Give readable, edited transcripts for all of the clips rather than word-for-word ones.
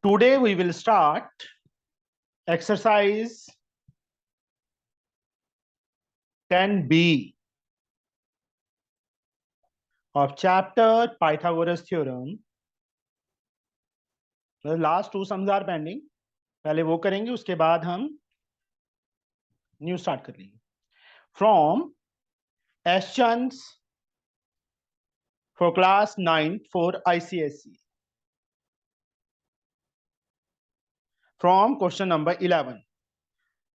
Today we will start exercise 10b of chapter Pythagoras theorem. The last two sums are pending. पहले वो करेंगे, उसके बाद हम न्यू स्टार्ट कर लेंगे. From Aschans for class 9 for ICSE. From question number 11.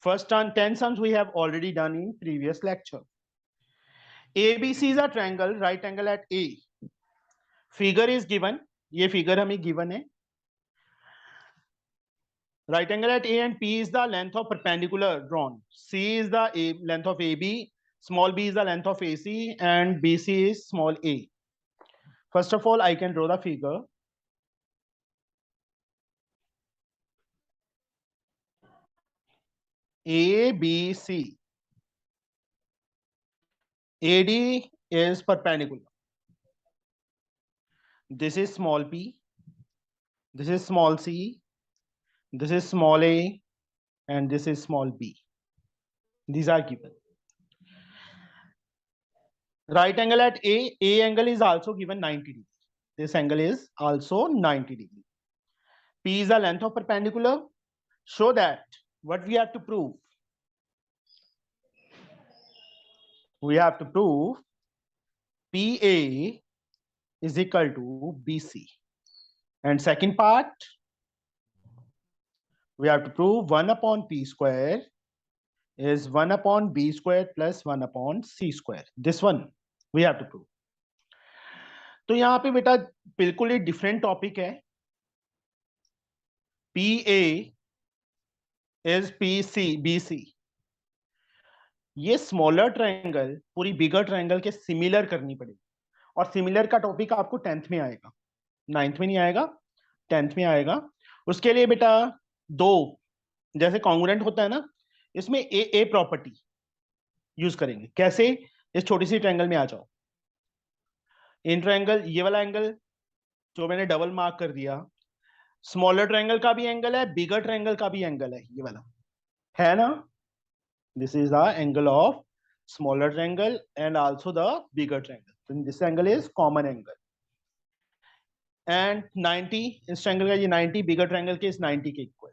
First 10 sums we have already done in previous lecture. ABC is a triangle, right angle at A. Figure is given. ये figure हमें given है. Right angle at A and P is the length of perpendicular drawn. C is the length of AB. Small b is the length of AC and BC is small a. First of all, I can draw the figure. ABC. AD is perpendicular. This is small p. This is small c. This is small a. And this is small b. These are given. Right angle at A angle is also given 90 degrees. This angle is also 90 degrees. P is the length of perpendicular. Show that what we have to prove. We have to prove PA is equal to BC. And second part, we have to prove 1 upon P square is 1 upon B square plus 1 upon C square. This one we have to prove. तो यहाँ पे बेटा बिल्कुल ही different topic है. PA is PC BC. ये smaller triangle पूरी बिगर triangle के similar करनी पड़ेगी. और सिमिलर का टॉपिक आपको 10th में आएगा, 9th में नहीं आएगा, 10th में आएगा. उसके लिए बेटा दो जैसे कॉन्ग्रुएंट होता है ना, इसमें ए प्रॉपर्टी यूज करेंगे. कैसे? इस छोटी सी ट्रायंगल में आ जाओ. इन ट्रायंगल ये वाला एंगल जो मैंने डबल मार्क कर दिया, स्मॉलर ट्रायंगल का भी एंगल है, बिगर ट्रायंगल का भी एंगल है, ये वाला है ना. This is the angle of smaller triangle and also the bigger triangle. This angle is common angle. And 90 इस ट्रायंगल का ये 90 बिगर ट्रायंगल के इस 90 के इक्वल.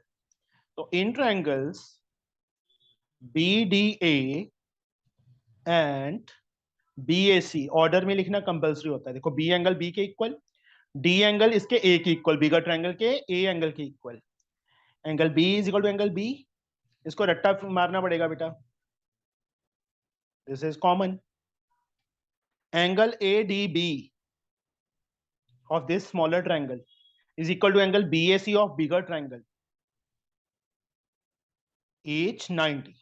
तो in triangles BDA and BAC order में लिखना कंपलसरी होता है. देखो B एंगल B के इक्वल, D एंगल इसके A के इक्वल, बिगर ट्रायंगल के A एंगल के equal. Angle B is equal to angle B. इसको रट्टा मारना पड़ेगा बेटा. This is common. Angle ADB of this smaller triangle is equal to angle BAC of bigger triangle. Each 90.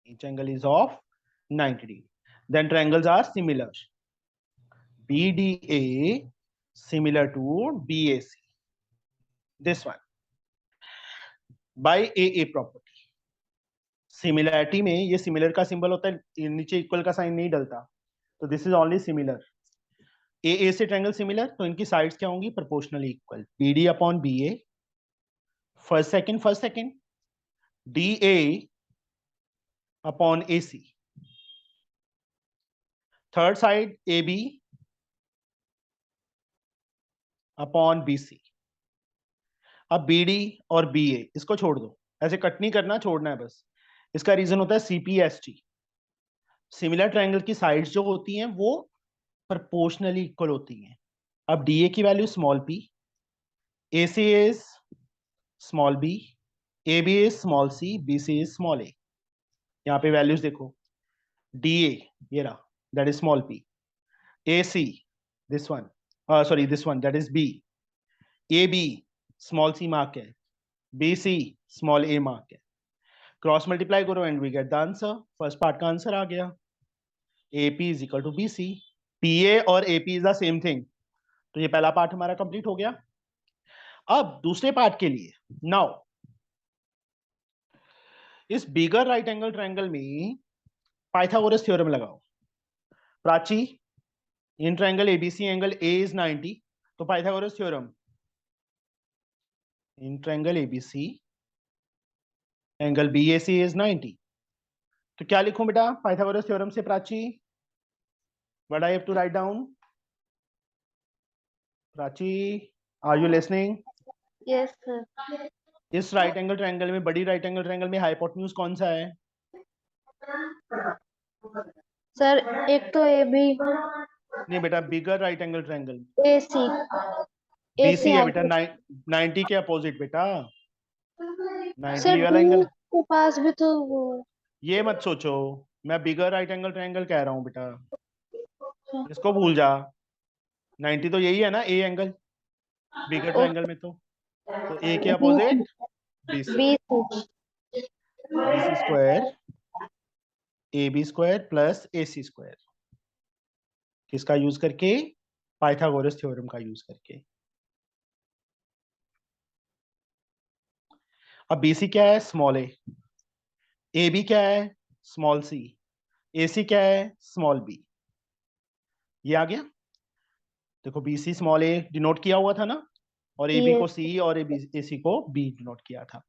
Each angle is of 90 degree. Then triangles are similar. BDA similar to BAC. This one. By AA property. Similarity में ये similar का symbol होता है, नीचे equal का sign नहीं डलता. तो this is only similar. AA से triangle similar, तो इनकी sides क्या होंगी? Proportionally equal. BD upon BA. First second. DA upon AC. Third side AB upon BC. अब BD और BA इसको छोड़ दो, ऐसे कट नहीं करना, छोड़ना है बस. इसका रीजन होता है CPST. सिमिलर ट्रायंगल की साइड्स जो होती हैं वो प्रोपोर्शनली इक्वल होती हैं. अब DA की value small p, AC is small b, AB is small c, BC is small a. यहाँ पे वैल्यूज देखो. DA ये रहा, that is small p. AC this one, this one, that is B. AB small c mark है, BC small a mark है. Cross multiply करो and we get the answer. First part का answer आ गया. AP is equal to BC. PA और AP is the same thing. तो ये पहला पार्ट हमारा कंप्लीट हो गया. अब दूसरे पार्ट के लिए नाउ इस बिगर राइट एंगल ट्रायंगल में पाइथागोरस थ्योरम लगाओ. Prachi, in triangle ABC angle A is 90, तो Pythagoras theorem in triangle ABC angle BAC is 90। तो क्या लिखूं बेटा पाइथागोरस थ्योरम से Prachi? What I have to write down? Prachi, are you listening? Yes sir. इस right angle triangle में, बड़ी राइट एंगल ट्रायंगल में हाइपोटेन्यूज कौन सा है? सर एक तो ए बी, नहीं बेटा, bigger right angle triangle A C, A C BC है बेटा, हाइपोटेन्यूज। 90 के अपोजिट बेटा, 90 सर ये वाला बी एंगल। के पास भी तो वो। ये मत सोचो, मैं बिगर राइट एंगल ट्रायंगल कह रहा हूँ बेटा, इसको भूल जा। 90 तो यही है ना, ए एंगल बिगर ट्रायंगल में। तो ए के B opposite BC. B C. BC square A B square plus A C square, किसका यूज करके? पाइथागोरस थ्योरम का यूज करके। अब बीसी क्या है? स्मॉल ए बी क्या है? स्मॉल सी, ए सी क्या है? Small b. ये आ गया। देखो बीसी स्मॉल ए डिनोट किया हुआ था ना, और ए बी को यस। सी और ए सी को बी डिनोट किया था।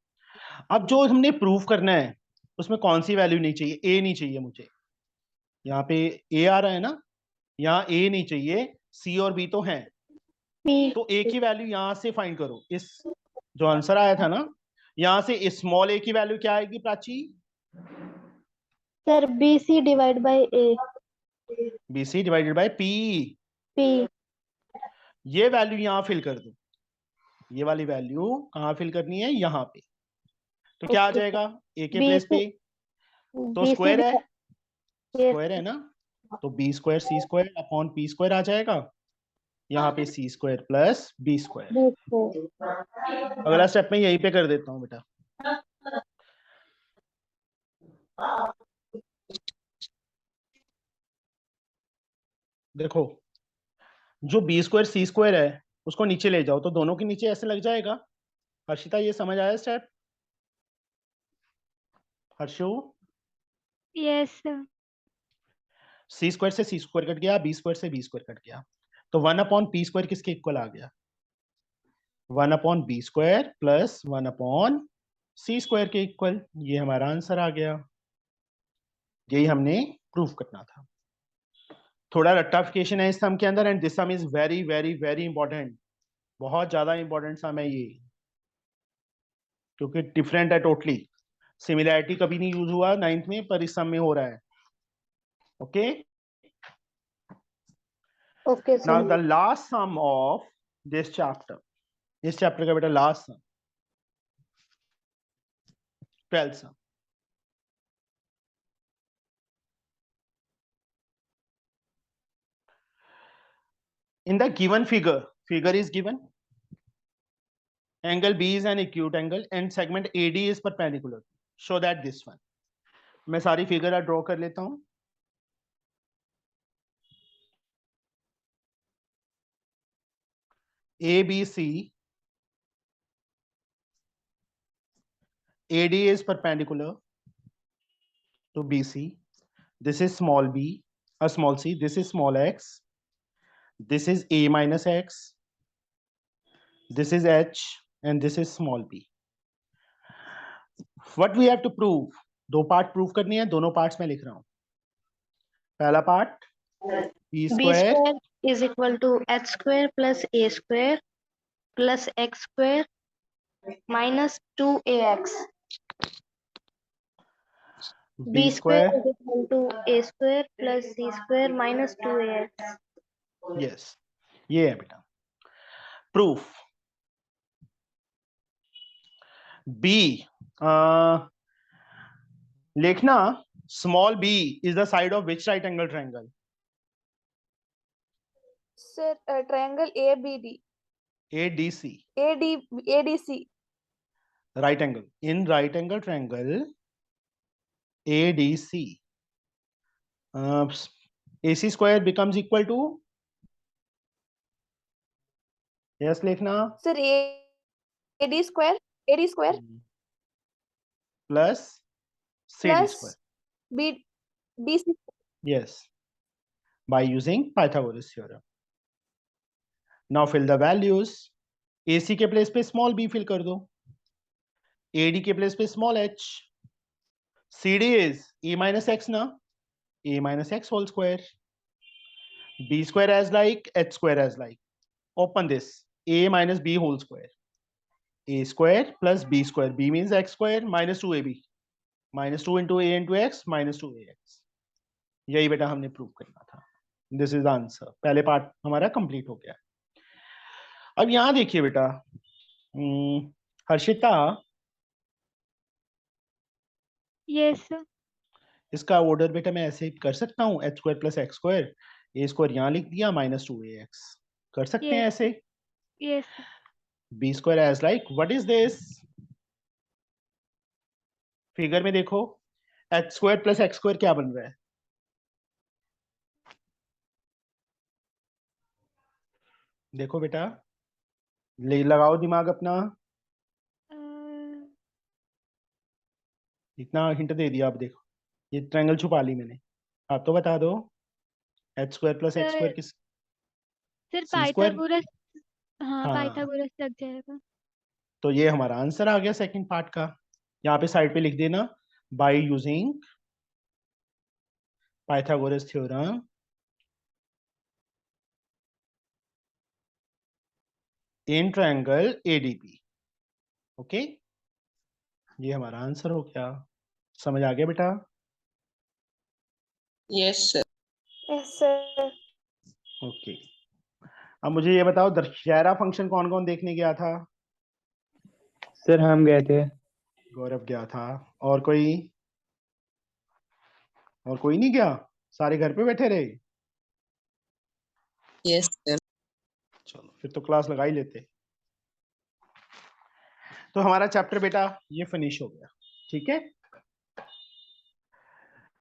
अब जो हमने प्रूव करना है उसमें कौन सी वैल्यू नहीं चाहिए? ए नहीं चाहिए मुझे। यहाँ पे ए आ रहा है ना, यहाँ ए नहीं चाहिए, सी और बी तो हैं। बी। तो ए की वैल्यू यहां से फाइंड करो। इस जो आंसर आया था ना, यहां से स्मॉल ए की वैल्यू क्या आएगी Prachi? Sir B C divide by A. B C divided by P. P. ये वैल्यू यहां फिल कर दो। ये वाली वैल्यू कहां फिल करनी है? यहां पे। तो क्या आ ओके सर। जाएगा ए के बी प्लेस सी, पे? तो बी सी स्क्वायर है, स्क्वायर है यस। ना, तो B square C square upon P square आ जाएगा। यहाँ पे C square plus B square. B C. अगला स्टेप मैं यहीं पे कर देता हूँ बेटा। देखो, जो बी स्क्वायर सी स्क्वायर है उसको नीचे ले जाओ तो दोनों के नीचे ऐसे लग जाएगा। हर्षिता, ये समझ आया step? Harsho, yes sir. C square से सी स्क्वायर कट गया, बी स्क्वायर से बी स्क्वायर कट गया, तो 1/p² किसके इक्वल आ गया? 1/b स्क्वायर प्लस 1/c² के इक्वल। ये हमारा आंसर आ गया। यही हमने प्रूफ करना था। थोड़ा रट्टाफिकेशन है इस सम के अंदर, and this some is very very very important. बहुत ज्यादा इंपॉर्टेंट सम है ये, क्योंकि डिफरेंट है टोटली। सिमिलैरिटी कभी नहीं यूज हुआ 9th में, पर इस सम में हो रहा है। Okay, okay now the sir. Last sum of this chapter, इस चैप्टर का बेटा last sum, 12th sum. In the given figure is given, angle B is an acute angle and segment AD is perpendicular. Show that this one. मैं सारी figure draw कर लेता हूं। ABC, AD is perpendicular to BC. This is small b, small c. This is small x. This is A minus x. This is H, and this is small b. What we have to prove? दो part prove करनी है, दोनों parts में लिख रहा हूं। पहला part B B square square is equal to H square plus A square plus X square minus 2ax। B B square, square is equal to A square plus C square minus 2ax। Yes, ये है बेटा proof. B लिखना, small b is the side of which right angle triangle? Sir triangle A B D, ADC, A D C. right angle. In right angle triangle ADC, AC square becomes equal to, yes लिखना, sir A D square plus CD plus square. B B C. Yes, by using Pythagoras theorem. Now fill the values. AC के place पे small b fill कर दो, AD के place पे small h, CD is a minus x ना, a minus x whole square, b square as like h square as like, open this, a minus b whole square, a square plus b square, b means x square minus 2ab, minus 2 into a into x minus 2ax. यही बेटा हमने prove करना था. This is answer. पहले part हमारा complete हो गया. अब यहां देखिए बेटा, हर्षिता, यस सर. इसका ऑर्डर बेटा मैं ऐसे कर सकता हूँ, H square plus X square, A square यहाँ लिख दिया माइनस 2ax, कर सकते हैं ऐसे. Yes. B square as like what is this, figure में देखो, H square plus X square क्या बन रहा है, देखो बेटा, ले लगाओ दिमाग अपना. इतना हिंट दे दिया. अब देखो, ये ट्रायंगल छुपा ली मैंने. आप तो बता दो, H square plus X square किस, सर सी स्क्वायर. पाइथागोरस. हाँ, हाँ, पाइथागोरस लग जाएगा. तो ये हमारा आंसर आ गया सेकंड पार्ट का. यहाँ पे साइड पे लिख देना, by using Pythagoras theorem in triangle ADP. Okay, ये हमारा आंसर हो गया. समझ आ गया बेटा? Yes sir. Yes, sir. Okay. अब मुझे ये बताओ, दशहरा फंक्शन कौन कौन देखने गया था? सर हम गए थे. गौरव गया था. और कोई? और कोई नहीं गया? सारे घर पे बैठे रहे? Yes sir. चलो फिर तो क्लास लगा ही लेते. तो हमारा चैप्टर बेटा ये फिनिश हो गया. ठीक है.